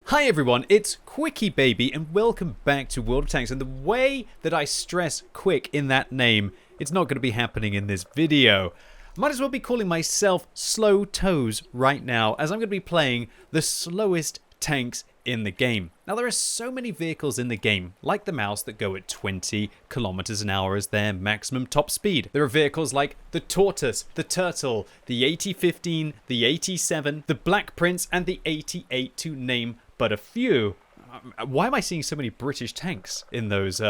Hi everyone, it's QuickyBaby and welcome back to World of Tanks. And the way that I stress quick in that name, it's not going to be happening in this video. Might as well be calling myself Slow Toes right now, as I'm going to be playing the slowest tanks in the game. Now there are so many vehicles in the game, like the mouse, that go at 20 kilometers an hour as their maximum top speed. There are vehicles like the tortoise, the turtle, the AT-15, the AT-7, the Black Prince, and the AT-8 to name but a few. Why am I seeing so many British tanks in those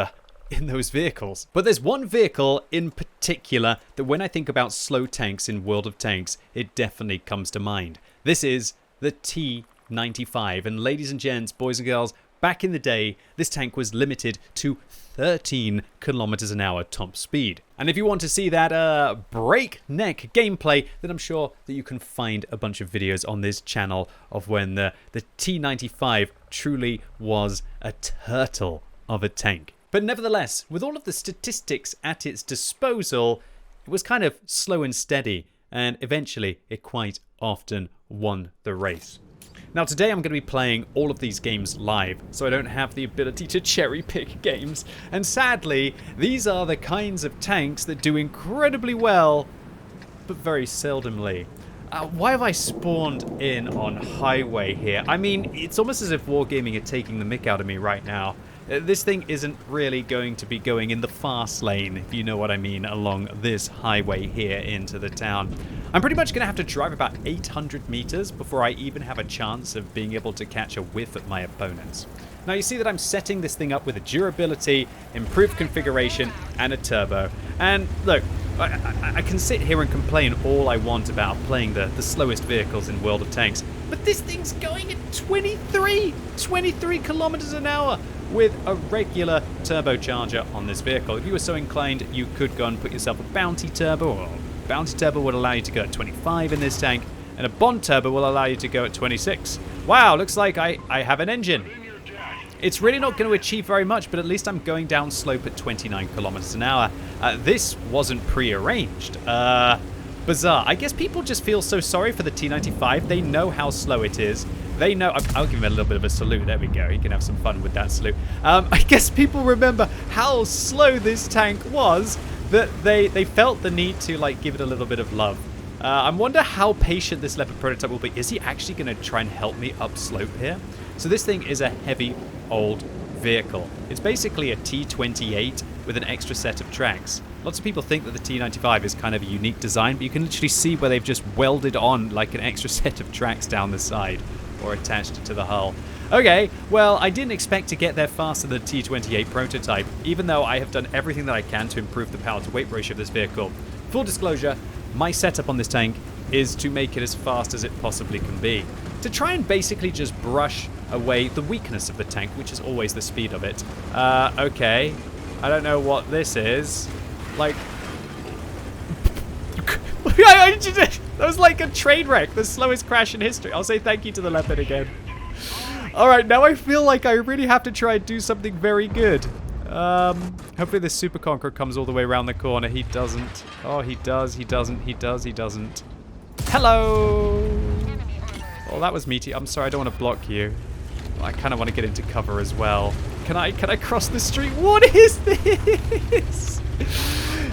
vehicles? But there's one vehicle in particular that when I think about slow tanks in World of Tanks, it definitely comes to mind. This is the T-95. And ladies and gents, boys and girls, back in the day, this tank was limited to 13 kilometers an hour top speed. And if you want to see that breakneck gameplay, then I'm sure that you can find a bunch of videos on this channel of when the T-95 truly was a turtle of a tank. But nevertheless, with all of the statistics at its disposal, it was kind of slow and steady, and eventually it quite often won the race. Now today I'm going to be playing all of these games live, so I don't have the ability to cherry pick games. And sadly, these are the kinds of tanks that do incredibly well, but very seldomly. Why have I spawned in on highway here? I mean, it's almost as if Wargaming are taking the mick out of me right now. This thing isn't really going to be going in the fast lane, if you know what I mean, along this highway here into the town. I'm pretty much going to have to drive about 800 meters before I even have a chance of being able to catch a whiff at my opponents. Now you see that I'm setting this thing up with a durability, improved configuration, and a turbo. And look, I can sit here and complain all I want about playing the slowest vehicles in World of Tanks, but this thing's going at 23 kilometers an hour with a regular turbocharger on this vehicle. If you were so inclined, you could go and put yourself a bounty turbo, or bounty turbo would allow you to go at 25 in this tank, and a bond turbo will allow you to go at 26. Wow, looks like I have an engine. It's really not going to achieve very much, but at least I'm going down slope at 29 kilometers an hour. This wasn't pre-arranged. Bizarre. I guess people just feel so sorry for the T-95. They know how slow it is. They know. I'll give him a little bit of a salute. There we go. He can have some fun with that salute. I guess people remember how slow this tank was, that they felt the need to like give it a little bit of love. I wonder how patient this Leopard prototype will be. Is he actually going to try and help me up slope here? So this thing is a heavy old vehicle. It's basically a T-28 with an extra set of tracks. Lots of people think that the T-95 is kind of a unique design, but you can literally see where they've just welded on like an extra set of tracks down the side or attached to the hull. Okay, well, I didn't expect to get there faster than the T-28 prototype, even though I have done everything that I can to improve the power to weight ratio of this vehicle. Full disclosure, my setup on this tank is to make it as fast as it possibly can be, to try and basically just brush away the weakness of the tank, which is always the speed of it. Okay, I don't know what this is. Like, that was like a train wreck, the slowest crash in history. I'll say thank you to the Leopard again. Alright, now I feel like I really have to try and do something very good. Hopefully this Super Conqueror comes all the way around the corner. He doesn't. Oh, he does, he doesn't, he does, he doesn't. Hello! Oh, that was meaty. I'm sorry, I don't want to block you. I kind of want to get into cover as well. Can I cross the street? What is this?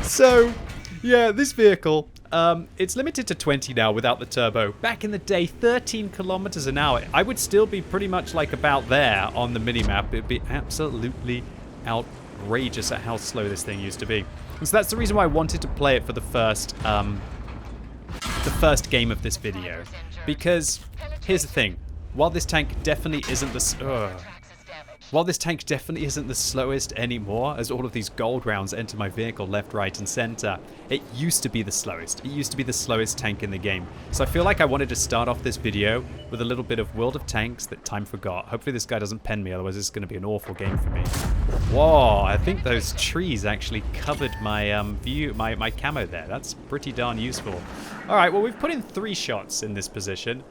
So, yeah, this vehicle, it's limited to 20 now without the turbo. Back in the day, 13 kilometers an hour. I would still be pretty much like about there on the minimap. It'd be absolutely outrageous at how slow this thing used to be. And so that's the reason why I wanted to play it for the first game of this video. Because here's the thing. While this tank definitely isn't the slowest anymore, as all of these gold rounds enter my vehicle left, right, and center, it used to be the slowest. It used to be the slowest tank in the game. So I feel like I wanted to start off this video with a little bit of World of Tanks that time forgot. Hopefully this guy doesn't pen me, otherwise it's going to be an awful game for me. Whoa, I think those trees actually covered my my camo there. That's pretty darn useful. All right, well, we've put in 3 shots in this position.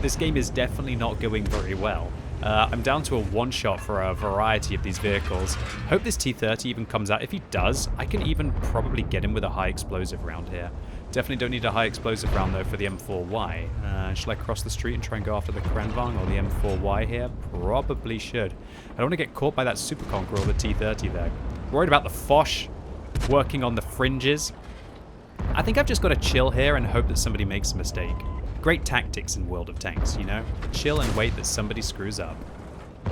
This game is definitely not going very well. I'm down to a 1-shot for a variety of these vehicles. Hope this T-30 even comes out. If he does, I can even probably get him with a high explosive round here. Definitely don't need a high explosive round though for the M4Y. Should I cross the street and try and go after the Kranvang or the M4Y here? Probably should. I don't want to get caught by that Super Conqueror or the T30 there. Worried about the Foch working on the fringes. I think I've just got to chill here and hope that somebody makes a mistake. Great tactics in World of Tanks, you know? Chill and wait that somebody screws up.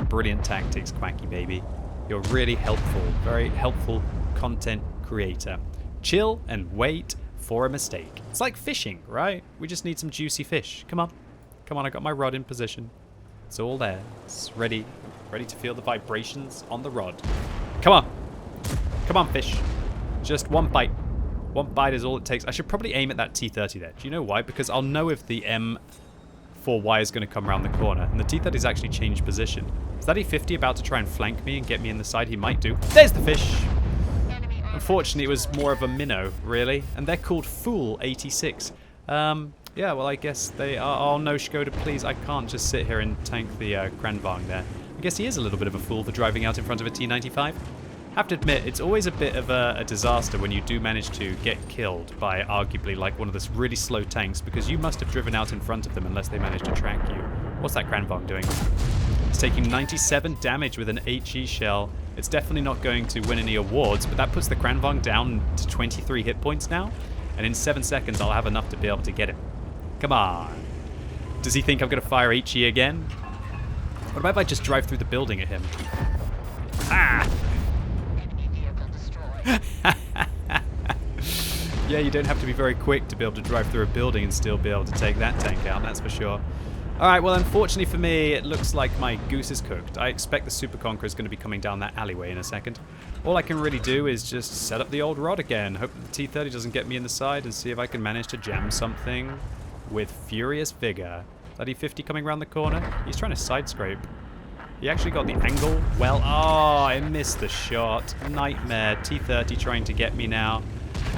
Brilliant tactics, QuickyBaby. You're really helpful, very helpful content creator. Chill and wait for a mistake. It's like fishing, right? We just need some juicy fish. Come on. Come on, I got my rod in position. It's all there. It's ready to feel the vibrations on the rod. Come on. Come on, fish. Just one bite. One bite is all it takes. I should probably aim at that T30 there. Do you know why? Because I'll know if the M4Y is going to come around the corner. And the T30's actually changed position. Is that E50 about to try and flank me and get me in the side? He might do. There's the fish. Unfortunately, it was more of a minnow, really. And they're called Fool 86. Yeah, well, I guess they are... Oh, no, Skoda, please. I can't just sit here and tank the Kranvang there. I guess he is a little bit of a fool for driving out in front of a T95. Have to admit, it's always a bit of a disaster when you do manage to get killed by arguably like one of those really slow tanks, because you must have driven out in front of them unless they managed to track you. What's that Kranvang doing? It's taking 97 damage with an HE shell. It's definitely not going to win any awards, but that puts the Kranvang down to 23 hit points now. And in 7 seconds, I'll have enough to be able to get him. Come on. Does he think I'm going to fire HE again? What about if I just drive through the building at him? Ah! Yeah, you don't have to be very quick to be able to drive through a building and still be able to take that tank out, that's for sure. Alright, well, unfortunately for me, it looks like my goose is cooked. I expect the Super Conqueror is going to be coming down that alleyway in a second. All I can really do is just set up the old rod again, hope that the T30 doesn't get me in the side, and see if I can manage to jam something with furious vigor. That E50 coming around the corner? He's trying to side scrape. He actually got the angle well. Oh, I missed the shot. Nightmare. T30 trying to get me now.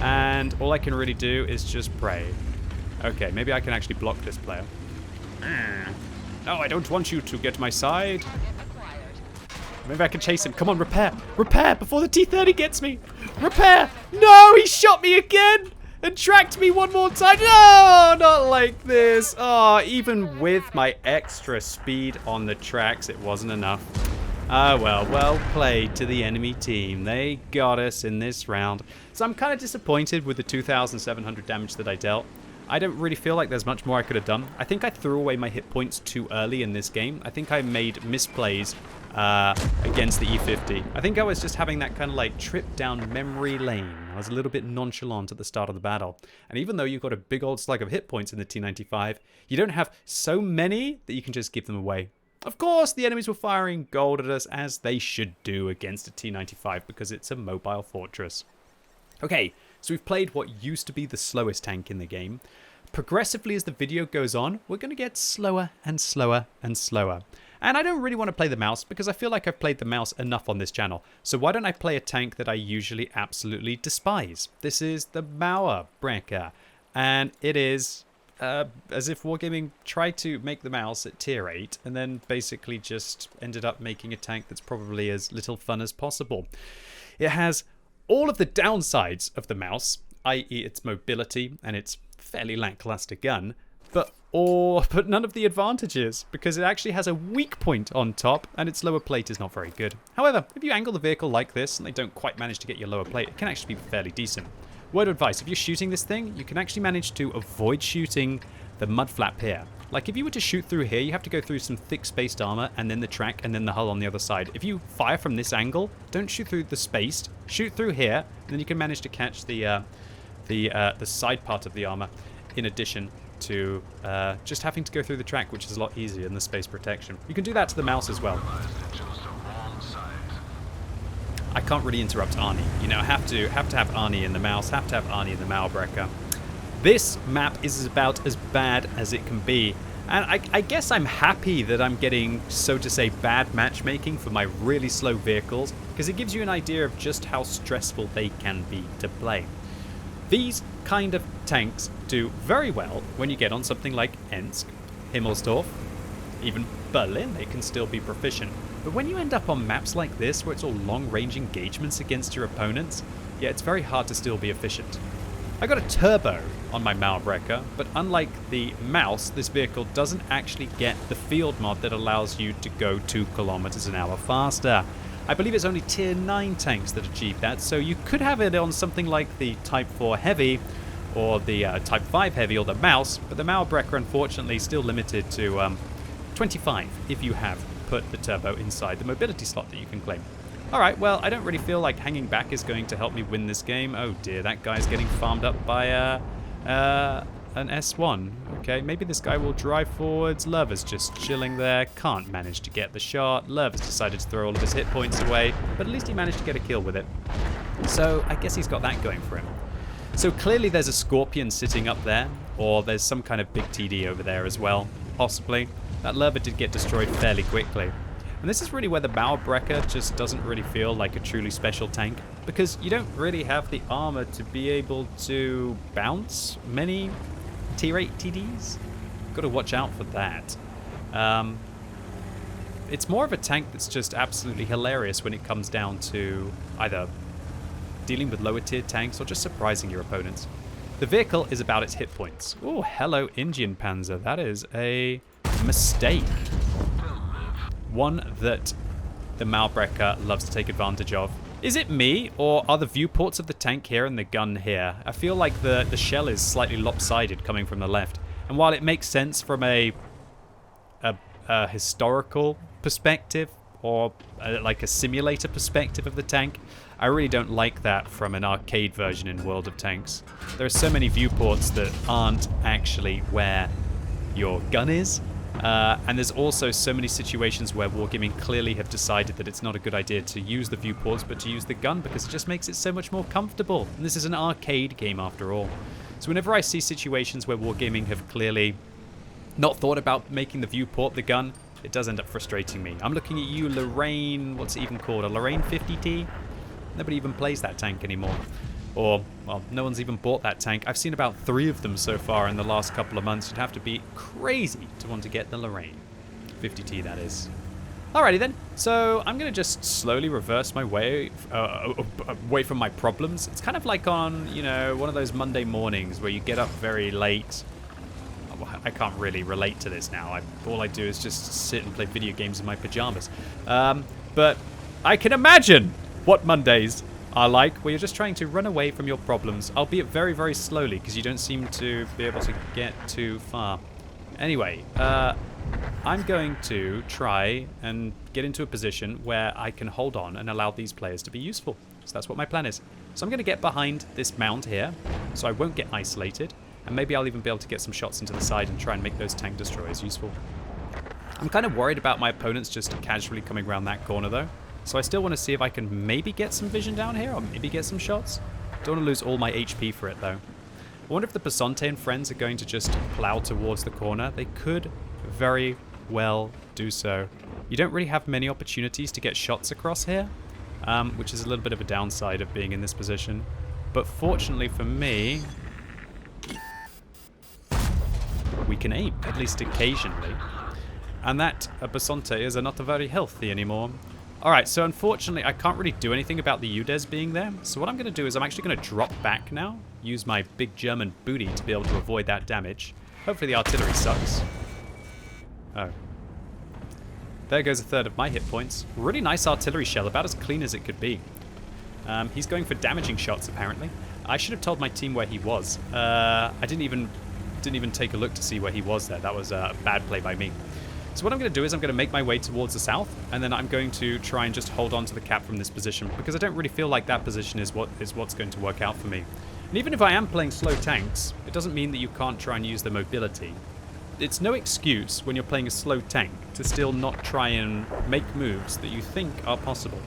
And all I can really do is just pray. Okay, maybe I can actually block this player. No, I don't want you to get my side. Maybe I can chase him. Come on, repair. Repair before the T30 gets me. Repair. No, he shot me again. And tracked me one more time. No, not like this. Oh, even with my extra speed on the tracks, it wasn't enough. Ah, well played to the enemy team. They got us in this round. So I'm kind of disappointed with the 2,700 damage that I dealt. I don't really feel like there's much more I could have done. I think I threw away my hit points too early in this game. I think I made misplays against the E50. I think I was just having that kind of like trip down memory lane. I was a little bit nonchalant at the start of the battle. And even though you've got a big old slug of hit points in the T95, you don't have so many that you can just give them away. Of course, the enemies were firing gold at us, as they should do against a T95, because it's a mobile fortress. Okay, so we've played what used to be the slowest tank in the game. Progressively as the video goes on, we're going to get slower and slower and slower. And I don't really want to play the mouse because I feel like I've played the mouse enough on this channel. So why don't I play a tank that I usually absolutely despise? This is the Mauerbrecher. And it is as if Wargaming tried to make the mouse at tier 8 and then basically just ended up making a tank that's probably as little fun as possible. It has all of the downsides of the mouse, i.e. its mobility and its fairly lackluster gun, but none of the advantages, because it actually has a weak point on top and its lower plate is not very good. However, if you angle the vehicle like this and they don't quite manage to get your lower plate, it can actually be fairly decent. Word of advice, if you're shooting this thing, you can actually manage to avoid shooting the mud flap here. Like if you were to shoot through here, you have to go through some thick spaced armor and then the track and then the hull on the other side. If you fire from this angle, don't shoot through the spaced, shoot through here, and then you can manage to catch the side part of the armor, in addition to just having to go through the track, which is a lot easier than the space protection. You can do that to the mouse as well. I can't really interrupt Arnie. You know, I have to have Arnie in the mouse, have to have Arnie in the Mauerbrecher. This map is about as bad as it can be. And I guess I'm happy that I'm getting, so to say, bad matchmaking for my really slow vehicles, because it gives you an idea of just how stressful they can be to play. These kind of tanks do very well when you get on something like Ensk, Himmelsdorf, even Berlin, they can still be proficient. But when you end up on maps like this, where it's all long-range engagements against your opponents, yeah, it's very hard to still be efficient. I got a turbo on my Mauerbrecher, but unlike the Mouse, this vehicle doesn't actually get the field mod that allows you to go 2 kilometers an hour faster. I believe it's only tier 9 tanks that achieve that, so you could have it on something like the Type 4 Heavy, or the Type 5 Heavy, or the Mouse, but the Mauerbrecher unfortunately is still limited to 25 if you have put the turbo inside the mobility slot that you can claim. Alright, well, I don't really feel like hanging back is going to help me win this game. Oh dear, that guy's getting farmed up by an S1. Okay, maybe this guy will drive forwards. Lerva's just chilling there, can't manage to get the shot. Lerva's decided to throw all of his hit points away, but at least he managed to get a kill with it. So I guess he's got that going for him. So clearly there's a Scorpion sitting up there, or there's some kind of big TD over there as well, possibly. That Lerva did get destroyed fairly quickly. And this is really where the Mauerbrecher just doesn't really feel like a truly special tank, because you don't really have the armor to be able to bounce many tier 8 TDs. Got to watch out for that. It's more of a tank that's just absolutely hilarious when it comes down to either dealing with lower tier tanks or just surprising your opponents. The vehicle is about its hit points. Oh, hello Indian Panzer. That is a mistake. One that the Mauerbrecher loves to take advantage of. Is it me, or are the viewports of the tank here and the gun here? I feel like the shell is slightly lopsided coming from the left. And while it makes sense from a historical perspective, or like a simulator perspective of the tank, I really don't like that from an arcade version in World of Tanks. There are so many viewports that aren't actually where your gun is. And there's also so many situations where Wargaming clearly have decided that it's not a good idea to use the viewports, but to use the gun, because it just makes it so much more comfortable. And this is an arcade game after all. So whenever I see situations where Wargaming have clearly not thought about making the viewport the gun, it does end up frustrating me. I'm looking at you, Lorraine, what's it even called? A Lorraine 50T? Nobody even plays that tank anymore. Or, well, no one's even bought that tank. I've seen about 3 of them so far in the last couple of months. You'd have to be crazy to want to get the Lorraine. 50T, that is. Alrighty then. So I'm going to just slowly reverse my way away from my problems. It's kind of like on, you know, one of those Monday mornings where you get up very late. I can't really relate to this now. All I do is just sit and play video games in my pajamas. But I can imagine what Mondays are like, where you're just trying to run away from your problems, albeit very, very slowly, because you don't seem to be able to get too far. Anyway, I'm going to try and get into a position where I can hold on and allow these players to be useful. So that's what my plan is. So I'm going to get behind this mound here, so I won't get isolated, and maybe I'll even be able to get some shots into the side and try and make those tank destroyers useful. I'm kind of worried about my opponents just casually coming around that corner, though. So I still want to see if I can maybe get some vision down here, or maybe get some shots. Don't want to lose all my HP for it, though. I wonder if the Passante and friends are going to just plow towards the corner. They could very well do so. You don't really have many opportunities to get shots across here, which is a little bit of a downside of being in this position. But fortunately for me, we can aim, at least occasionally. And that Passante is not very healthy anymore. Alright, so unfortunately I can't really do anything about the UDES being there. So what I'm going to do is I'm actually going to drop back now. Use my big German booty to be able to avoid that damage. Hopefully the artillery sucks. Oh. There goes a third of my hit points. Really nice artillery shell, about as clean as it could be. He's going for damaging shots apparently. I should have told my team where he was. I didn't even take a look to see where he was there. That was a bad play by me. So what I'm going to do is I'm going to make my way towards the south, and then I'm going to try and just hold on to the cap from this position, because I don't really feel like that position is what's going to work out for me. And even if I am playing slow tanks, it doesn't mean that you can't try and use the mobility. It's no excuse when you're playing a slow tank to still not try and make moves that you think are possible.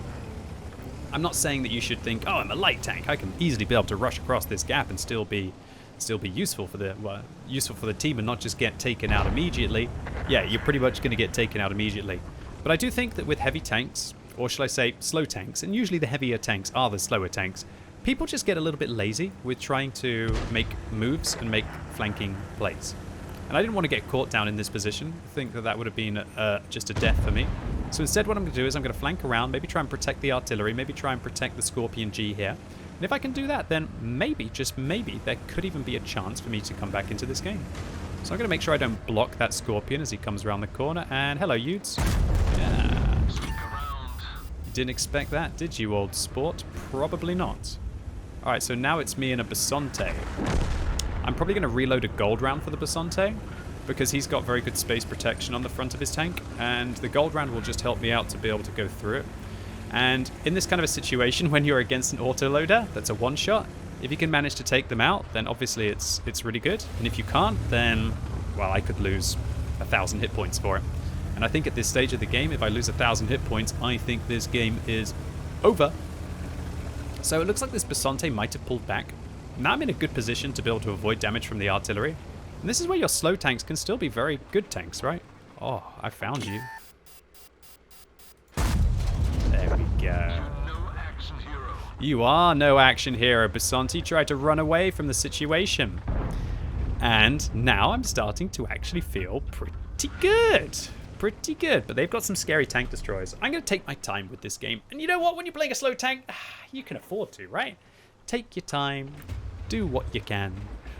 I'm not saying that you should think, oh, I'm a light tank, I can easily be able to rush across this gap and still be useful for the team and not just get taken out immediately. Yeah, you're pretty much going to get taken out immediately. But I do think that with heavy tanks, or shall I say slow tanks, and usually the heavier tanks are the slower tanks, people just get a little bit lazy with trying to make moves and make flanking plays. And I didn't want to get caught down in this position. I think that would have been just a death for me. So instead what I'm going to do is I'm going to flank around, maybe try and protect the artillery, maybe try and protect the Scorpion G here. And if I can do that, then maybe, just maybe, there could even be a chance for me to come back into this game. So I'm going to make sure I don't block that Scorpion as he comes around the corner. And hello, Yudes. Yeah. Didn't expect that, did you, old sport? Probably not. Alright, so now it's me and a Basante. I'm probably going to reload a gold round for the Basante, because he's got very good space protection on the front of his tank, and the gold round will just help me out to be able to go through it. And in this kind of a situation, when you're against an autoloader that's a one-shot, if you can manage to take them out, then obviously it's really good. And if you can't, then, well, I could lose 1,000 hit points for it. And I think at this stage of the game, if I lose 1,000 hit points, I think this game is over. So it looks like this Basante might have pulled back. Now I'm in a good position to be able to avoid damage from the artillery. And this is where your slow tanks can still be very good tanks, right? Oh, I found you. There we go. You are no action hero. Basante tried to run away from the situation. And now I'm starting to actually feel pretty good. Pretty good. But they've got some scary tank destroyers. I'm going to take my time with this game. And you know what? When you're playing a slow tank, you can afford to, right? Take your time. Do what you can.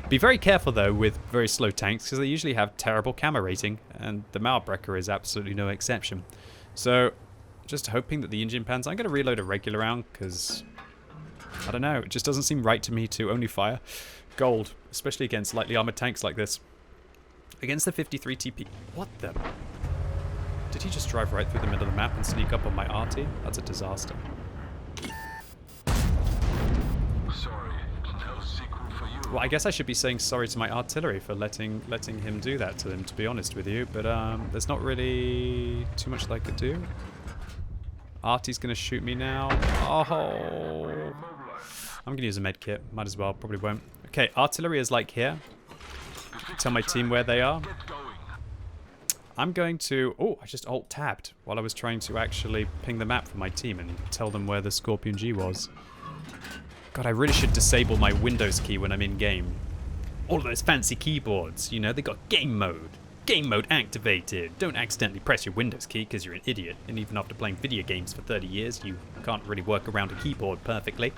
Be very careful, though, with very slow tanks, because they usually have terrible camo rating. And the Mauerbrecher is absolutely no exception. So, just hoping that the engine pans... I'm going to reload a regular round, because... I don't know. It just doesn't seem right to me to only fire gold, especially against lightly armored tanks like this. Against the 53 TP. What the... Did he just drive right through the middle of the map and sneak up on my arty? That's a disaster. Sorry, no sequel for you. Well, I guess I should be saying sorry to my artillery for letting him do that to him, to be honest with you. But there's not really too much that I could do. Arty's going to shoot me now. Oh. I'm going to use a med kit. Might as well. Probably won't. Okay, artillery is like here. Tell my team where they are. I'm going to... Oh, I just alt-tabbed while I was trying to actually ping the map for my team and tell them where the Scorpion G was. God, I really should disable my Windows key when I'm in-game. All those fancy keyboards, you know, they got game mode. Game mode activated. Don't accidentally press your Windows key because you're an idiot. And even after playing video games for 30 years, you can't really work around a keyboard perfectly.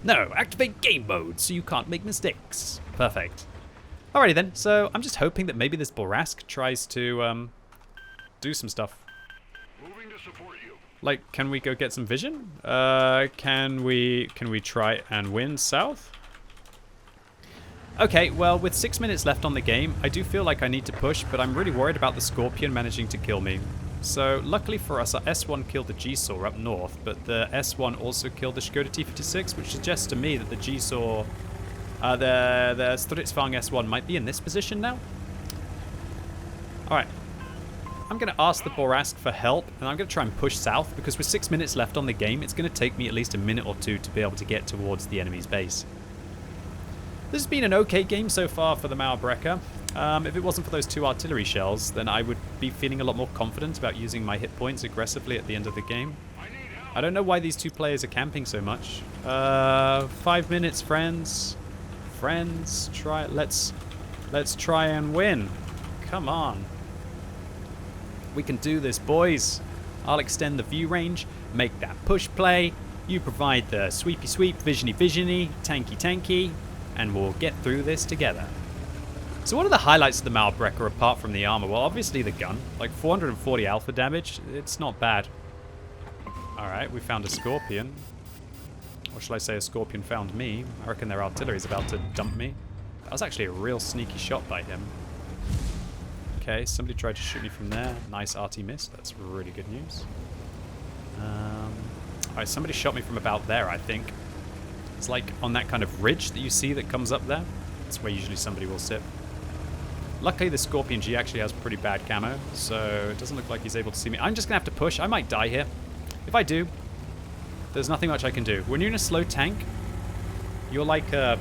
No, activate game mode so you can't make mistakes. Perfect. Alrighty then, so I'm just hoping that maybe this Borask tries to do some stuff. Moving to support you. Like, can we go get some vision? Can we try and win south? Okay, well, with 6 minutes left on the game, I do feel like I need to push, but I'm really worried about the Scorpion managing to kill me. So, luckily for us, our S1 killed the G-Saw up north, but the S1 also killed the Skoda T56, which suggests to me that the G-Saw, the Studitzfang S1 might be in this position now. Alright. I'm going to ask the Borask for help, and I'm going to try and push south, because with 6 minutes left on the game, it's going to take me at least a minute or two to be able to get towards the enemy's base. This has been an okay game so far for the Mauerbrecher. If it wasn't for those 2 artillery shells, then I would be feeling a lot more confident about using my hit points aggressively at the end of the game. I don't know why these 2 players are camping so much. 5 minutes, friends. Friends, let's try and win. Come on. We can do this, boys. I'll extend the view range, make that push play. You provide the sweepy sweep, visiony visiony, tanky tanky, and we'll get through this together. So what are the highlights of the Mauerbrecher apart from the armor? Well, obviously the gun. Like 440 alpha damage. It's not bad. Alright, we found a Scorpion. Or shall I say a Scorpion found me? I reckon their artillery is about to dump me. That was actually a real sneaky shot by him. Okay, somebody tried to shoot me from there. Nice arty miss. That's really good news. Alright, somebody shot me from about there, I think. It's like on that kind of ridge that you see that comes up there. That's where usually somebody will sit. Luckily, the Scorpion G actually has pretty bad camo, so it doesn't look like he's able to see me. I'm just going to have to push. I might die here. If I do, there's nothing much I can do. When you're in a slow tank, you're like an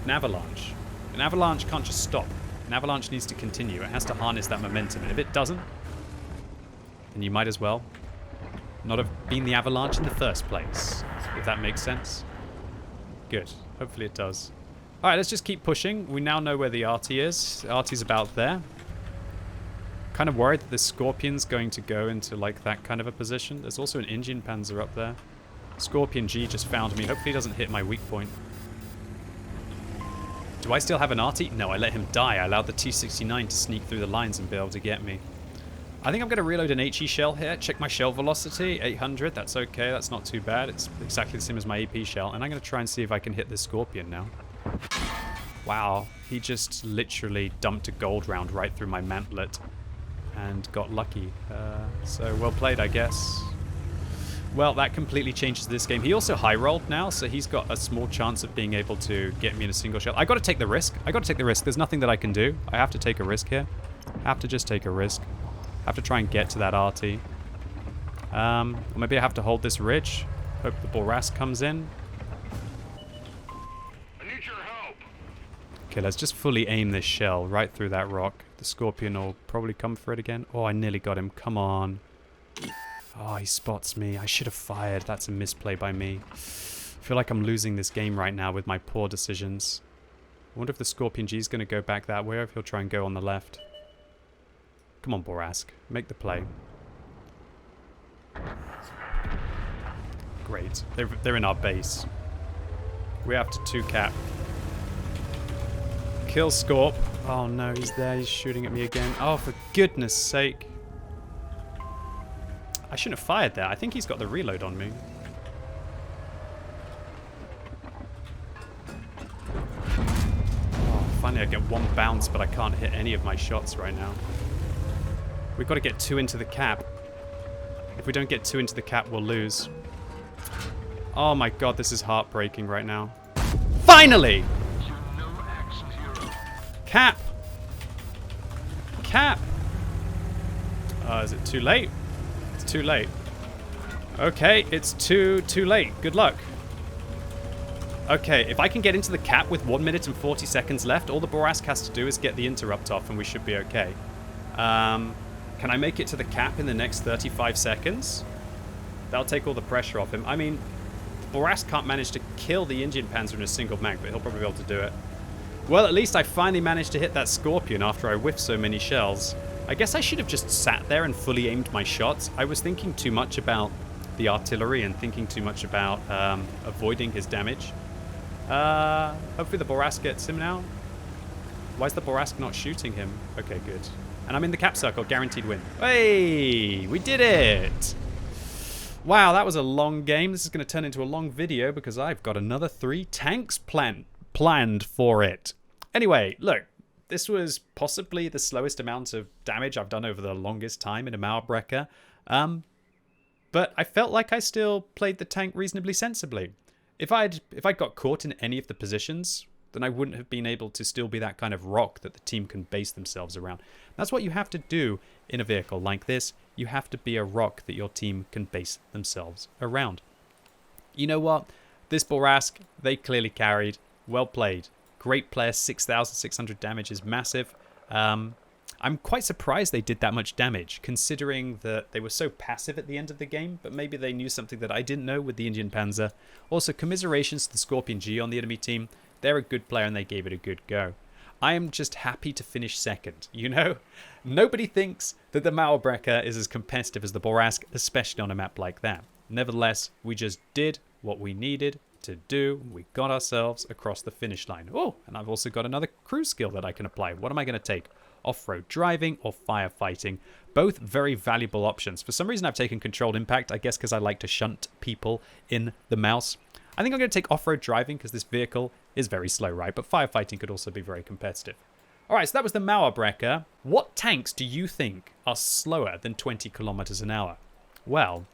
avalanche. An avalanche can't just stop. An avalanche needs to continue. It has to harness that momentum. And if it doesn't, then you might as well not have been the avalanche in the first place, if that makes sense. Good. Hopefully it does. Alright, let's just keep pushing. We now know where the arty is. The arty's about there. Kind of worried that the Scorpion's going to go into like that kind of a position. There's also an engine panzer up there. Scorpion G just found me. Hopefully he doesn't hit my weak point. Do I still have an arty? No, I let him die. I allowed the T-69 to sneak through the lines and be able to get me. I think I'm going to reload an HE shell here. Check my shell velocity. 800. That's okay. That's not too bad. It's exactly the same as my AP shell. And I'm going to try and see if I can hit this Scorpion now. Wow. He just literally dumped a gold round right through my mantlet. And got lucky. So well played, I guess. Well, that completely changes this game. He also high-rolled now, so he's got a small chance of being able to get me in a single shell. I got to take the risk. I got to take the risk. There's nothing that I can do. I have to take a risk here. I have to just take a risk. I have to try and get to that arty. Or maybe I have to hold this ridge. Hope the Borask comes in. I need your help. Okay, let's just fully aim this shell right through that rock. The Scorpion will probably come for it again. Oh, I nearly got him. Come on. Oh, he spots me. I should have fired. That's a misplay by me. I feel like I'm losing this game right now with my poor decisions. I wonder if the Scorpion G is going to go back that way or if he'll try and go on the left. Come on, Borask. Make the play. Great. They're in our base. We have to 2-cap. Kill Scorp. Oh no, he's there. He's shooting at me again. Oh, for goodness sake. I shouldn't have fired there. I think he's got the reload on me. Oh, finally I get one bounce, but I can't hit any of my shots right now. We've got to get 2 into the cap. If we don't get 2 into the cap, we'll lose. Oh my god, this is heartbreaking right now. Finally! Cap! Cap! Is it too late? It's too late. Okay, it's too late. Good luck. Okay, if I can get into the cap with 1 minute and 40 seconds left, all the Borask has to do is get the interrupt off and we should be okay. Can I make it to the cap in the next 35 seconds? That'll take all the pressure off him. I mean, Borask can't manage to kill the Indian Panzer in a single mag, but he'll probably be able to do it. Well, at least I finally managed to hit that Scorpion after I whiffed so many shells. I guess I should have just sat there and fully aimed my shots. I was thinking too much about the artillery and thinking too much about avoiding his damage. Hopefully the Borask gets him now. Why is the Borask not shooting him? Okay, good. And I'm in the cap circle, guaranteed win. Hey, we did it! Wow, that was a long game. This is going to turn into a long video because I've got another 3 tanks planned for it. Anyway, look, this was possibly the slowest amount of damage I've done over the longest time in a Mauerbrecher. But I felt like I still played the tank reasonably sensibly. If I'd got caught in any of the positions, then I wouldn't have been able to still be that kind of rock that the team can base themselves around. That's what you have to do in a vehicle like this. You have to be a rock that your team can base themselves around. You know what? This Borask, they clearly carried. Well played. Great player. 6,600 damage is massive. I'm quite surprised they did that much damage, considering that they were so passive at the end of the game, but maybe they knew something that I didn't know with the Indian Panzer. Also, commiserations to the Scorpion G on the enemy team. They're a good player and they gave it a good go. I am just happy to finish second, you know? Nobody thinks that the Mauerbrecher is as competitive as the Borask, especially on a map like that. Nevertheless, we just did what we needed to do. We got ourselves across the finish line. Oh, and I've also got another crew skill that I can apply. What am I going to take? Off-road driving or firefighting? Both very valuable options. For some reason, I've taken controlled impact, I guess because I like to shunt people in the mouse. I think I'm going to take off-road driving because this vehicle is very slow, right? But firefighting could also be very competitive. All right, so that was the Mauerbrecher. What tanks do you think are slower than 20 kilometers an hour? Well,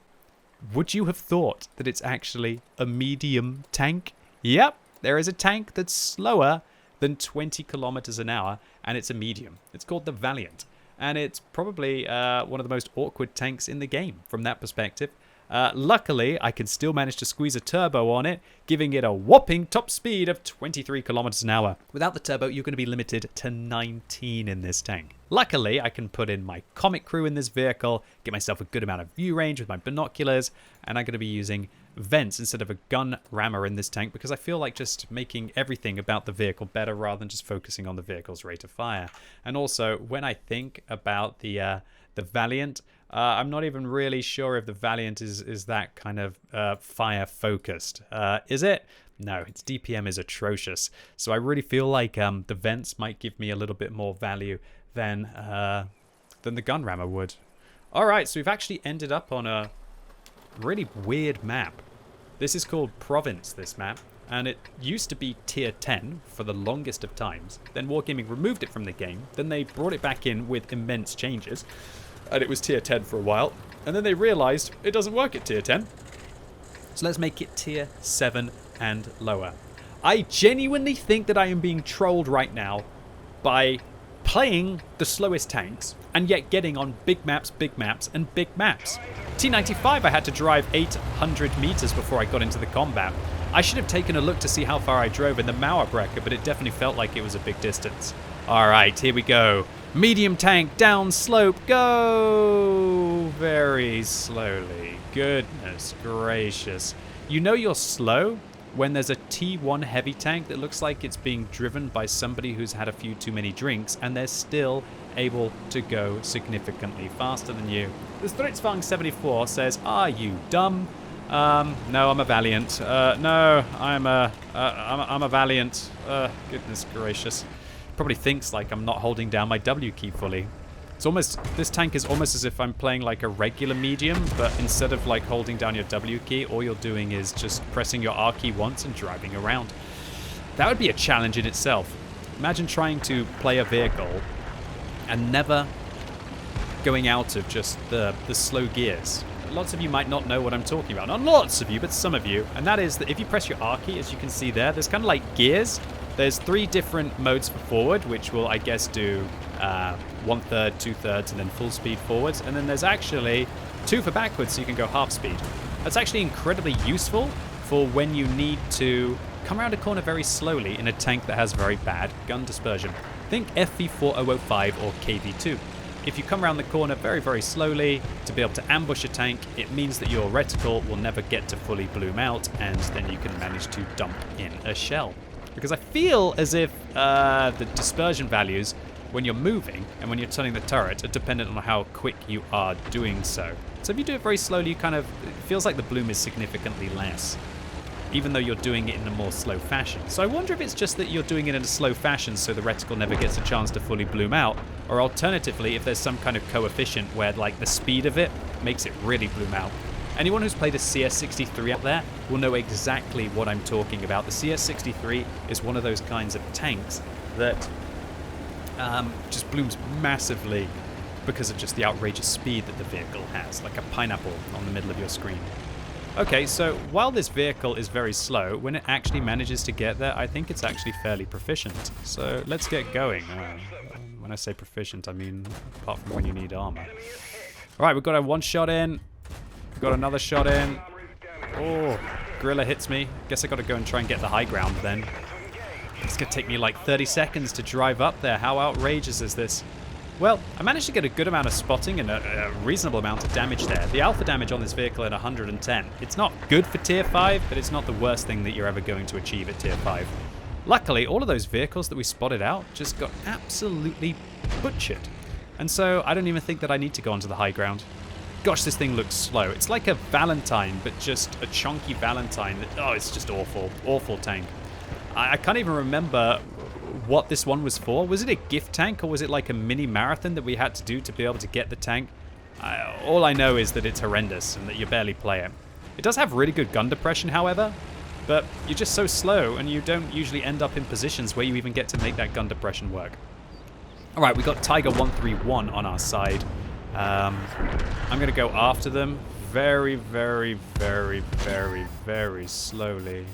would you have thought that it's actually a medium tank? Yep, there is a tank that's slower than 20 kilometers an hour, and it's a medium. It's called the Valiant, and it's probably one of the most awkward tanks in the game from that perspective. Luckily, I can still manage to squeeze a turbo on it, giving it a whopping top speed of 23 kilometers an hour. Without the turbo, you're going to be limited to 19 in this tank. Luckily, I can put in my comic crew in this vehicle, get myself a good amount of view range with my binoculars, and I'm going to be using vents instead of a gun rammer in this tank because I feel like just making everything about the vehicle better rather than just focusing on the vehicle's rate of fire. And also, when I think about the the Valiant. I'm not even really sure if the Valiant is that kind of fire focused. Is it? No, its DPM is atrocious. So I really feel like the vents might give me a little bit more value than the gun rammer would. All right, so we've actually ended up on a really weird map. This is called Province, this map, and it used to be tier 10 for the longest of times. Then Wargaming removed it from the game. Then they brought it back in with immense changes, and it was tier 10 for a while. And then they realized it doesn't work at tier 10. So let's make it tier 7 and lower. I genuinely think that I am being trolled right now by playing the slowest tanks and yet getting on big maps, and big maps. T95 I had to drive 800 meters before I got into the combat. I should have taken a look to see how far I drove in the Mauerbrecher, but it definitely felt like it was a big distance. Alright, here we go. Medium tank, down slope, go! Very slowly. Goodness gracious. You know you're slow when there's a T1 heavy tank that looks like it's being driven by somebody who's had a few too many drinks, and they're still able to go significantly faster than you. The Stritzfang 74 says, "Are you dumb?" No, I'm a Valiant. No, I'm a Valiant. Goodness gracious. Probably thinks like I'm not holding down my W key fully. It's almost, this tank is almost as if I'm playing like a regular medium, but instead of like holding down your W key, all you're doing is just pressing your R key once and driving around. That would be a challenge in itself. Imagine trying to play a vehicle and never going out of just the slow gears. Lots of you might not know what I'm talking about. Not lots of you, but some of you. And that is that if you press your R key, as you can see there, there's kind of like gears. There's 3 different modes for forward, which will, I guess, do 1/3, 2/3, and then full speed forwards. And then there's actually 2 for backwards, so you can go half speed. That's actually incredibly useful for when you need to come around a corner very slowly in a tank that has very bad gun dispersion. Think FV4005 or KV2. If you come around the corner very, very slowly to be able to ambush a tank, it means that your reticle will never get to fully bloom out, and then you can manage to dump in a shell. Because I feel as if the dispersion values when you're moving and when you're turning the turret are dependent on how quick you are doing so. So if you do it very slowly, you kind of, it feels like the bloom is significantly less, even though you're doing it in a more slow fashion. So I wonder if it's just that you're doing it in a slow fashion so the reticle never gets a chance to fully bloom out, or alternatively if there's some kind of coefficient where like the speed of it makes it really bloom out. Anyone who's played a CS63 out there will know exactly what I'm talking about. The CS63 is one of those kinds of tanks that just blooms massively because of just the outrageous speed that the vehicle has, like a pineapple on the middle of your screen. Okay, so while this vehicle is very slow, when it actually manages to get there, I think it's actually fairly proficient. So let's get going. When I say proficient, I mean apart from when you need armor. All right, we've got a 1 shot in. We've got another shot in. Oh, Gorilla hits me. Guess I got to go and try and get the high ground then. It's going to take me like 30 seconds to drive up there. How outrageous is this? Well, I managed to get a good amount of spotting and a reasonable amount of damage there. The alpha damage on this vehicle at 110. It's not good for tier 5, but it's not the worst thing that you're ever going to achieve at tier 5. Luckily, all of those vehicles that we spotted out just got absolutely butchered. And so I don't even think that I need to go onto the high ground. Gosh, this thing looks slow. It's like a Valentine, but just a chunky Valentine. Oh, it's just awful. Awful tank. I can't even remember what this one was for. Was it a gift tank, or was it like a mini marathon that we had to do to be able to get the tank? All I know is that it's horrendous and that you barely play it. It does have really good gun depression, however, but you're just so slow and you don't usually end up in positions where you even get to make that gun depression work. All right, we got Tiger 131 on our side. I'm going to go after them very, very, very, very, very slowly.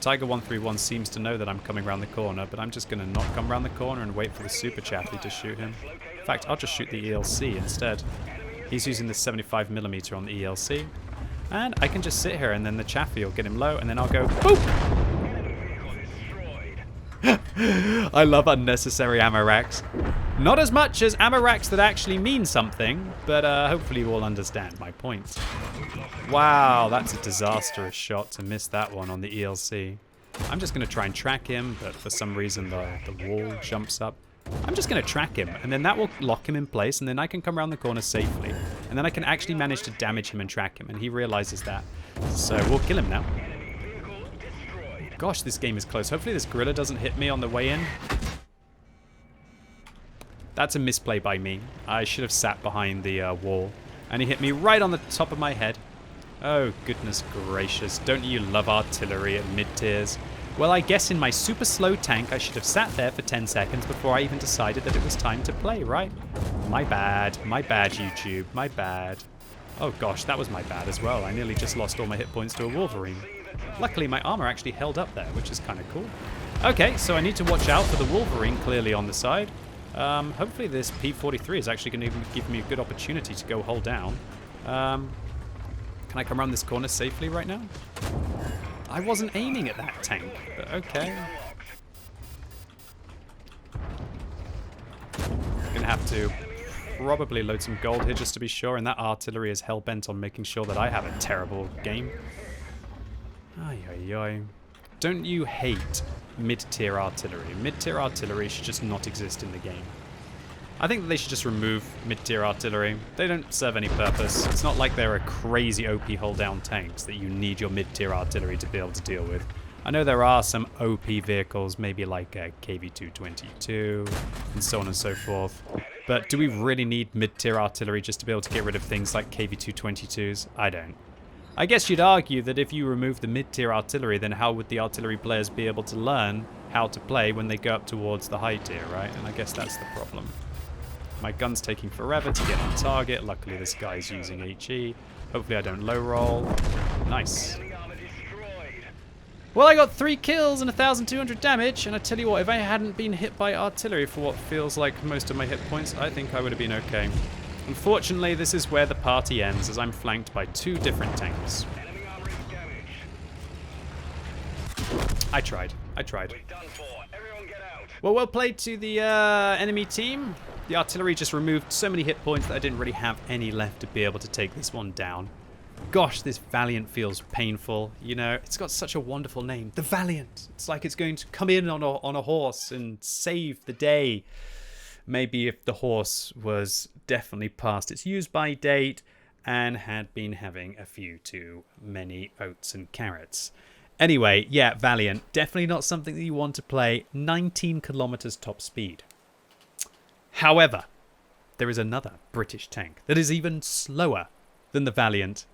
Tiger 131 seems to know that I'm coming around the corner, but I'm just going to not come around the corner and wait for the Super Chaffee to shoot him. In fact, I'll just shoot the ELC instead. He's using the 75mm on the ELC. And I can just sit here and then the Chaffee will get him low and then I'll go boop! I love unnecessary ammo racks. Not as much as ammo racks that actually mean something, but hopefully you all understand my point. Wow, that's a disastrous shot to miss that one on the ELC. I'm just going to try and track him, but for some reason the wall jumps up. I'm just going to track him, and then that will lock him in place, and then I can come around the corner safely. And then I can actually manage to damage him and track him, and he realizes that. So we'll kill him now. Gosh, this game is close. Hopefully this gorilla doesn't hit me on the way in. That's a misplay by me. I should have sat behind the wall. And he hit me right on the top of my head. Oh, goodness gracious. Don't you love artillery at mid-tiers? Well, I guess in my super slow tank, I should have sat there for 10 seconds before I even decided that it was time to play, right? My bad, YouTube, my bad. Oh gosh, that was my bad as well. I nearly just lost all my hit points to a Wolverine. Luckily, my armor actually held up there, which is kind of cool. Okay, so I need to watch out for the Wolverine clearly on the side. Hopefully this P-43 is actually going to give me a good opportunity to go hold down. Can I come around this corner safely right now? I wasn't aiming at that tank, but okay. Gonna have to probably load some gold here just to be sure, and that artillery is hell-bent on making sure that I have a terrible game. Ay, ay, ay. Don't you hate mid-tier artillery? Mid-tier artillery should just not exist in the game. I think that they should just remove mid-tier artillery. They don't serve any purpose. It's not like they're a crazy OP hold-down tanks that you need your mid-tier artillery to be able to deal with. I know there are some OP vehicles, maybe like a KV-222 and so on and so forth. But do we really need mid-tier artillery just to be able to get rid of things like KV-222s? I don't. I guess you'd argue that if you remove the mid-tier artillery, then how would the artillery players be able to learn how to play when they go up towards the high tier, right? And I guess that's the problem. My gun's taking forever to get on target. Luckily, this guy's using HE. Hopefully, I don't low roll. Nice. Well, I got 3 kills and 1,200 damage. And I tell you what, if I hadn't been hit by artillery for what feels like most of my hit points, I think I would have been okay. Unfortunately, this is where the party ends, as I'm flanked by 2 different tanks. I tried. Well played to the enemy team. The artillery just removed so many hit points that I didn't really have any left to be able to take this one down. Gosh, this Valiant feels painful. You know, it's got such a wonderful name. The Valiant. It's like it's going to come in on a horse and save the day. Maybe if the horse was definitely past its use-by date and had been having a few too many oats and carrots. Anyway, yeah, Valiant. Definitely not something that you want to play 19 kilometers top speed. However, there is another British tank that is even slower than the Valiant.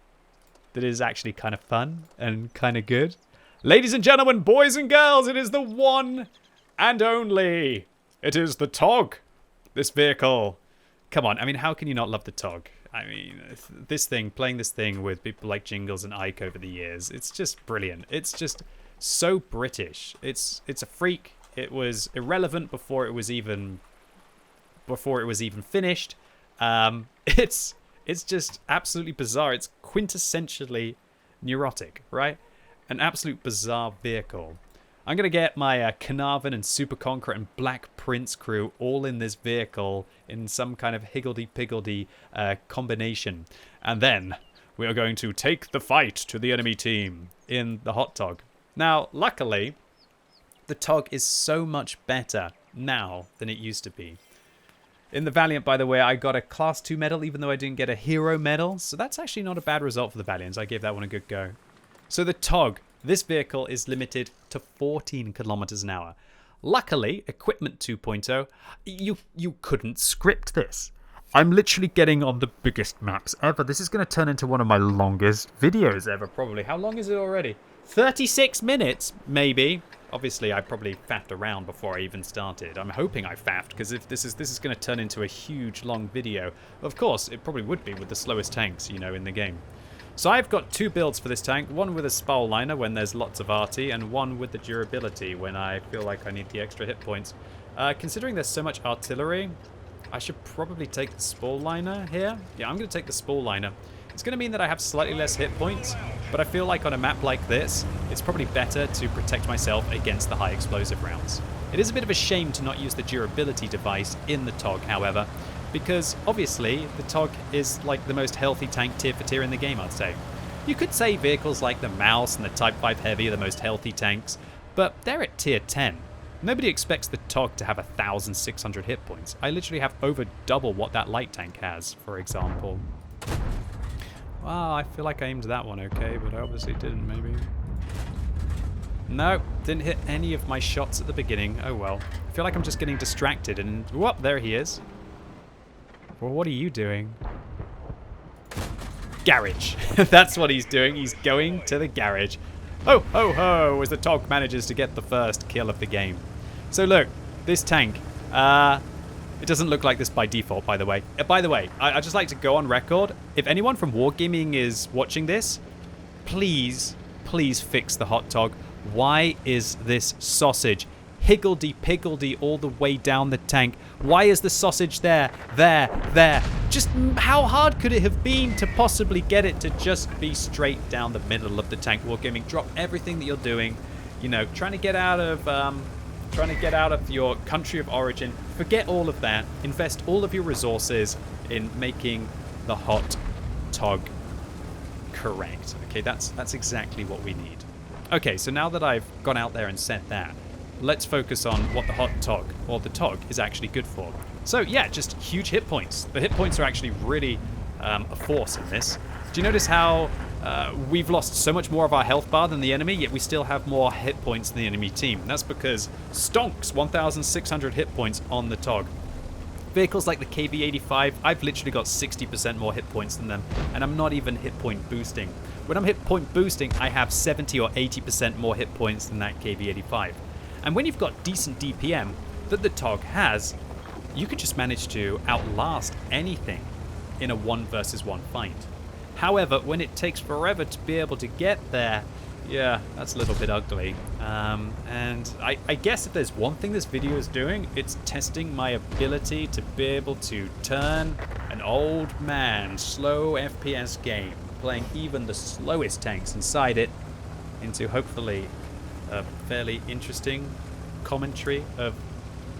That is actually kind of fun and kind of good. Ladies and gentlemen, boys and girls, it is the one and only. It is the TOG. This vehicle. Come on, I mean, how can you not love the TOG? I mean, this thing, playing this thing with people like Jingles and Ike over the years, it's just brilliant. It's just so British. It's a freak. It was irrelevant before it was even finished. It's just absolutely bizarre. It's quintessentially neurotic, right? An absolute bizarre vehicle. I'm going to get my Carnarvon and Super Conqueror and Black Prince crew all in this vehicle in some kind of higgledy-piggledy combination. And then we are going to take the fight to the enemy team in the Hot Tog. Now, luckily, the TOG is so much better now than it used to be. In the Valiant, by the way, I got a Class 2 medal, even though I didn't get a Hero medal. So that's actually not a bad result for the Valiants. I gave that one a good go. So the TOG, this vehicle is limited to 14 kilometers an hour. Luckily, Equipment 2.0, you couldn't script this. I'm literally getting on the biggest maps ever. This is going to turn into one of my longest videos ever, probably. How long is it already? 36 minutes, maybe. Obviously, I probably faffed around before I even started. I'm hoping I faffed, because if this is going to turn into a huge, long video. Of course, it probably would be with the slowest tanks, you know, in the game. So I've got 2 builds for this tank. One with a Spall liner when there's lots of arty, and one with the durability when I feel like I need the extra hit points. Considering there's so much artillery, I should probably take the Spall liner here. Yeah, I'm going to take the Spall liner. It's going to mean that I have slightly less hit points, but I feel like on a map like this, it's probably better to protect myself against the high explosive rounds. It is a bit of a shame to not use the durability device in the TOG, however, because obviously the TOG is like the most healthy tank tier for tier in the game, I'd say. You could say vehicles like the Mouse and the Type 5 Heavy are the most healthy tanks, but they're at tier 10. Nobody expects the TOG to have 1,600 hit points. I literally have over double what that light tank has, for example. Well, I feel like I aimed that one okay, but I obviously didn't, maybe. No, didn't hit any of my shots at the beginning. Oh well. I feel like I'm just getting distracted and... whoop, there he is. Well, what are you doing? Garage. That's what he's doing. He's going to the garage. Ho, ho, ho, as the TOG manages to get the first kill of the game. So look, this tank, it doesn't look like this by default, by the way. I'd just like to go on record. If anyone from Wargaming is watching this, please fix the hot TOG. Why is this sausage higgledy-piggledy all the way down the tank? Why is the sausage there? Just how hard could it have been to possibly get it to just be straight down the middle of the tank? Wargaming, drop everything that you're doing. You know, trying to get out of your country of origin. Forget all of that. Invest all of your resources in making the hot TOG correct. Okay, that's exactly what we need. Okay, so now that I've gone out there and said that, let's focus on what the hot TOG, or the TOG, is actually good for. So yeah, just huge hit points. The hit points are actually really a force in this. Do you notice how we've lost so much more of our health bar than the enemy, yet we still have more hit points than the enemy team? That's because stonks 1,600 hit points on the TOG. Vehicles like the KV-85, I've literally got 60% more hit points than them, and I'm not even hit point boosting. When I'm hit point boosting, I have 70 or 80% more hit points than that KV-85. And when you've got decent DPM that the TOG has, you could just manage to outlast anything in a 1 versus 1 fight. However, when it takes forever to be able to get there, yeah, that's a little bit ugly. And I guess if there's one thing this video is doing, it's testing my ability to be able to turn an old man slow FPS game, playing even the slowest tanks inside it, into hopefully a fairly interesting commentary of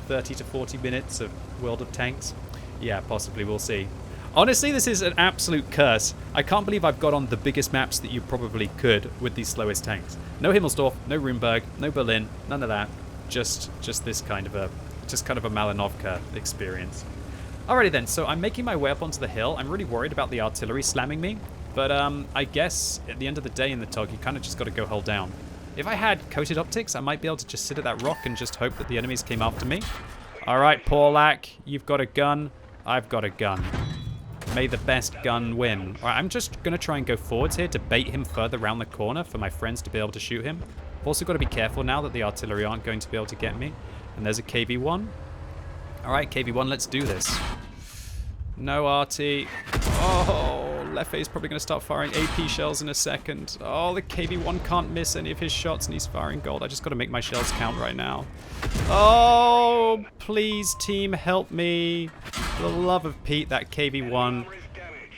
30 to 40 minutes of World of Tanks. Yeah, possibly, we'll see. Honestly, this is an absolute curse. I can't believe I've got on the biggest maps that you probably could with these slowest tanks. No Himmelsdorf, no Rumberg, no Berlin, none of that. Just this kind of a Malinovka experience. Alrighty then, so I'm making my way up onto the hill. I'm really worried about the artillery slamming me, but I guess at the end of the day in the TOG, you kind of just got to go hull down. If I had coated optics, I might be able to just sit at that rock and just hope that the enemies came after me. Alright, Paulak, you've got a gun. I've got a gun. May the best gun win. Alright, I'm just going to try and go forwards here to bait him further around the corner for my friends to be able to shoot him. I've also got to be careful now that the artillery aren't going to be able to get me. And there's a KV-1. Alright, KV-1, let's do this. No arty. Oh, Lefe's probably going to start firing AP shells in a second. Oh, the KV-1 can't miss any of his shots and he's firing gold. I just got to make my shells count right now. Oh, please, team, help me. For the love of Pete, that KV-1.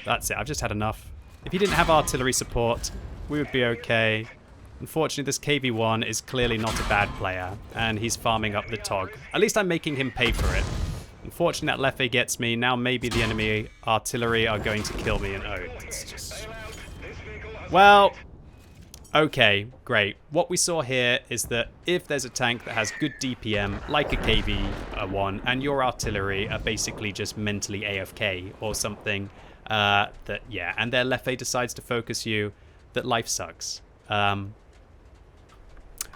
That's it, I've just had enough. If he didn't have artillery support, we would be okay. Unfortunately, this KV-1 is clearly not a bad player, and he's farming up the TOG. At least I'm making him pay for it. Unfortunately, that Lefe gets me. Now maybe the enemy artillery are going to kill me, and oh, it's just... Well, okay, great. What we saw here is that if there's a tank that has good DPM, like a KV-1, and your artillery are basically just mentally AFK or something, and their Lefe decides to focus you, that life sucks.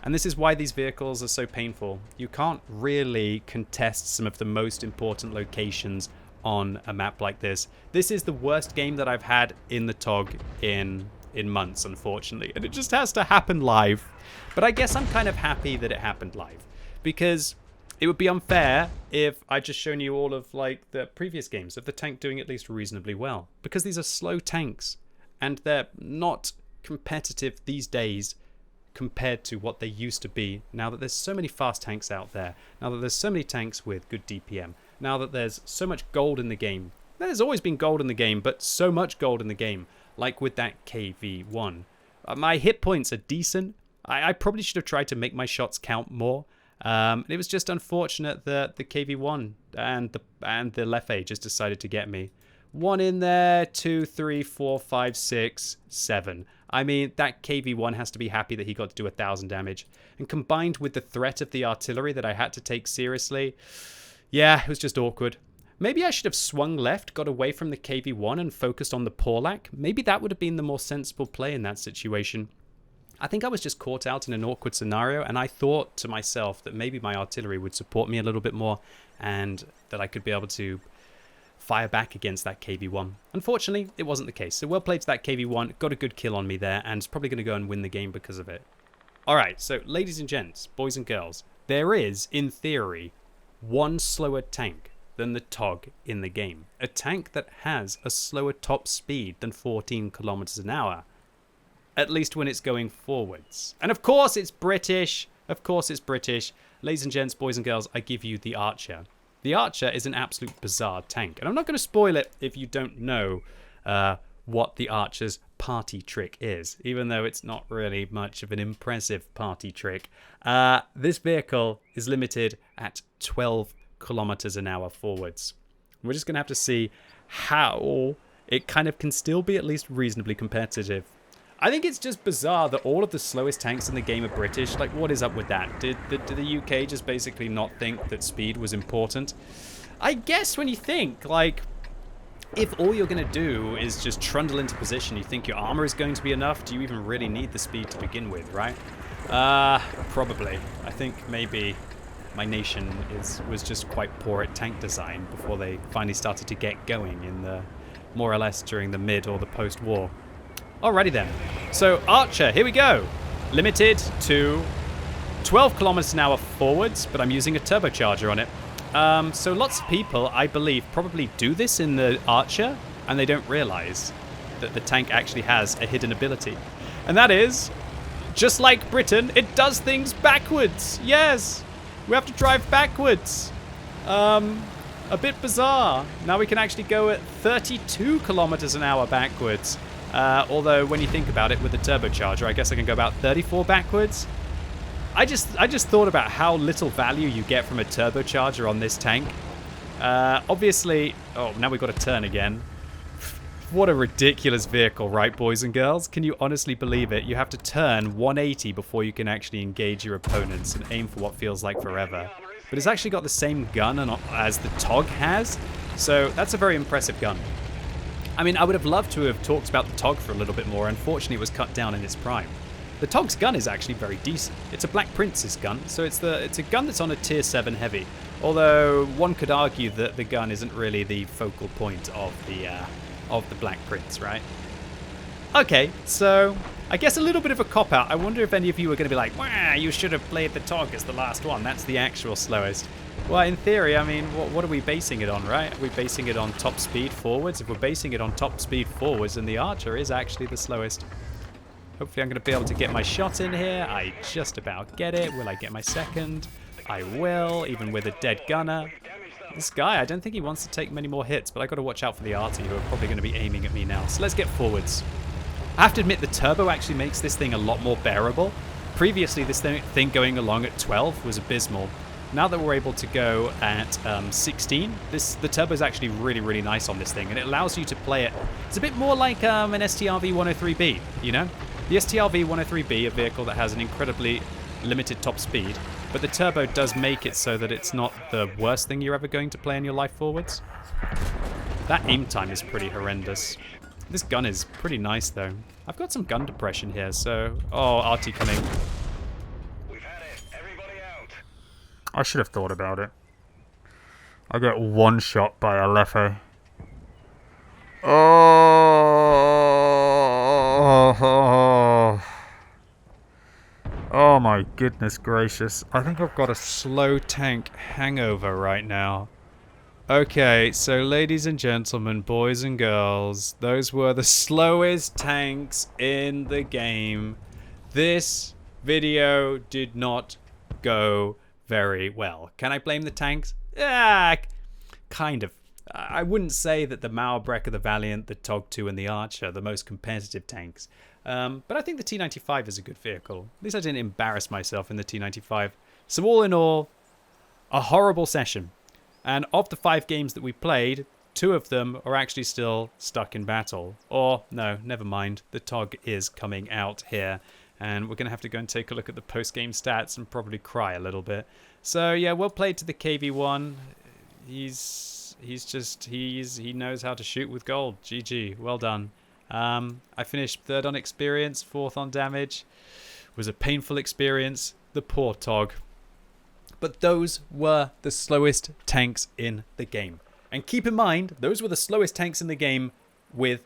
And this is why these vehicles are so painful. You can't really contest some of the most important locations on a map like this. This is the worst game that I've had in the TOG in months, unfortunately. And it just has to happen live. But I guess I'm kind of happy that it happened live. Because it would be unfair if I'd just shown you all of like the previous games of the tank doing at least reasonably well. Because these are slow tanks. And they're not competitive these days compared to what they used to be, now that there's so many fast tanks out there, now that there's so many tanks with good DPM, now that there's so much gold in the game. There's always been gold in the game, but so much gold in the game, like with that KV-1. My hit points are decent. I probably should have tried to make my shots count more. It was just unfortunate that the KV-1 and the Lefe just decided to get me. 1 in there, 2, 3, 4, 5, 6, 7. I mean, that KV-1 has to be happy that he got to do 1,000 damage. And combined with the threat of the artillery that I had to take seriously, yeah, it was just awkward. Maybe I should have swung left, got away from the KV-1 and focused on the Porlak. Maybe that would have been the more sensible play in that situation. I think I was just caught out in an awkward scenario, and I thought to myself that maybe my artillery would support me a little bit more and that I could be able to fire back against that KV-1. Unfortunately, it wasn't the case. So well played to that KV-1, got a good kill on me there, and is probably going to go and win the game because of it. Alright, so ladies and gents, boys and girls, there is, in theory, one slower tank than the TOG in the game. A tank that has a slower top speed than 14 kilometers an hour. At least when it's going forwards. And of course it's British. Of course it's British. Ladies and gents, boys and girls, I give you the Archer. The Archer is an absolute bizarre tank. And I'm not going to spoil it if you don't know what the Archer's party trick is. Even though it's not really much of an impressive party trick. This vehicle is limited at 12 kilometers an hour forwards. We're just going to have to see how it kind of can still be at least reasonably competitive. I think it's just bizarre that all of the slowest tanks in the game are British. Like, what is up with that? Did the UK just basically not think that speed was important? I guess when you think, like, if all you're going to do is just trundle into position, you think your armor is going to be enough? Do you even really need the speed to begin with, right? Probably. I think maybe my nation was just quite poor at tank design before they finally started to get going in the more or less during the mid or the post-war. Alrighty then. So Archer, here we go. Limited to 12 kilometers an hour forwards, but I'm using a turbocharger on it. So lots of people, I believe, probably do this in the Archer, and they don't realize that the tank actually has a hidden ability. And that is, just like Britain, it does things backwards. Yes, we have to drive backwards. A bit bizarre. Now we can actually go at 32 kilometers an hour backwards. Although when you think about it with the turbocharger, I guess I can go about 34 backwards. I just thought about how little value you get from a turbocharger on this tank. Obviously, oh, now we've got to turn again. What a ridiculous vehicle, right, boys and girls? Can you honestly believe it? You have to turn 180 before you can actually engage your opponents and aim for what feels like forever. But it's actually got the same gun as the TOG has, so that's a very impressive gun. I mean, I would have loved to have talked about the TOG for a little bit more. Unfortunately, it was cut down in its prime. The TOG's gun is actually very decent. It's a Black Prince's gun, so it's a gun that's on a tier 7 heavy. Although one could argue that the gun isn't really the focal point of the Black Prince, right? Okay, so I guess a little bit of a cop-out. I wonder if any of you are going to be like, "Wow, you should have played the TOG as the last one. That's the actual slowest." Well, in theory, I mean, what are we basing it on, right? Are we basing it on top speed forwards? If we're basing it on top speed forwards, then the Archer is actually the slowest. Hopefully I'm going to be able to get my shot in here. I just about get it. Will I get my second? I will, even with a dead gunner. This guy, I don't think he wants to take many more hits, but I've got to watch out for the arty, who are probably going to be aiming at me now. So let's get forwards. I have to admit, the turbo actually makes this thing a lot more bearable. Previously, this thing going along at 12 was abysmal. Now that we're able to go at 16, the turbo is actually really, really nice on this thing, and it allows you to play it. It's a bit more like an STRV 103B, you know? The STRV 103B, a vehicle that has an incredibly limited top speed, but the turbo does make it so that it's not the worst thing you're ever going to play in your life forwards. That aim time is pretty horrendous. This gun is pretty nice, though. I've got some gun depression here, so... Oh, arty coming. I should have thought about it. I get one shot by Aleppo. Oh my goodness gracious. I think I've got a slow tank hangover right now. Okay, so ladies and gentlemen, boys and girls, those were the slowest tanks in the game. This video did not go very well. Can I blame the tanks? Kind of. I wouldn't say that the Mauerbrecher, the Valiant, the TOG II, and the Archer are the most competitive tanks. But I think the T95 is a good vehicle. At least I didn't embarrass myself in the T95. So all in all, a horrible session. And of the 5 games that we played, 2 of them are actually still stuck in battle. Or, no, never mind. The TOG is coming out here. And we're going to have to go and take a look at the post-game stats and probably cry a little bit. So, yeah, well played to the KV1. He knows how to shoot with gold. GG. Well done. I finished 3rd on experience, 4th on damage. It was a painful experience. The poor TOG. But those were the slowest tanks in the game. And keep in mind, those were the slowest tanks in the game with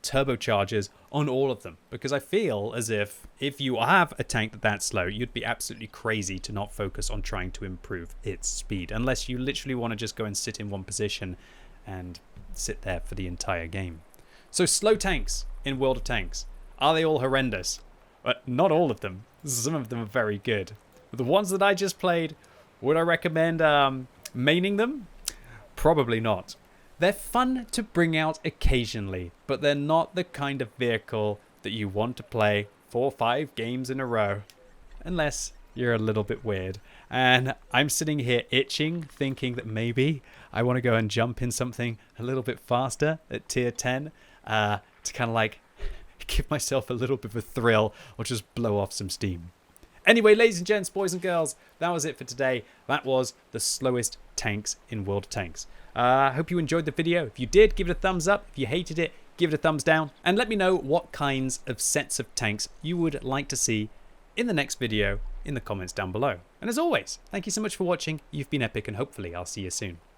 turbochargers on all of them. Because I feel as if you have a tank that's slow, you'd be absolutely crazy to not focus on trying to improve its speed. Unless you literally want to just go and sit in one position and sit there for the entire game. So slow tanks in World of Tanks. Are they all horrendous? Not all of them. Some of them are very good. But the ones that I just played, would I recommend maining them? Probably not. They're fun to bring out occasionally, but they're not the kind of vehicle that you want to play 4 or 5 games in a row. Unless you're a little bit weird. And I'm sitting here itching, thinking that maybe I want to go and jump in something a little bit faster at tier 10 to kind of like give myself a little bit of a thrill or just blow off some steam. Anyway, ladies and gents, boys and girls, that was it for today. That was the slowest tanks in World of Tanks. I hope you enjoyed the video. If you did, give it a thumbs up. If you hated it, give it a thumbs down. And let me know what kinds of sets of tanks you would like to see in the next video in the comments down below. And as always, thank you so much for watching. You've been epic, and hopefully I'll see you soon.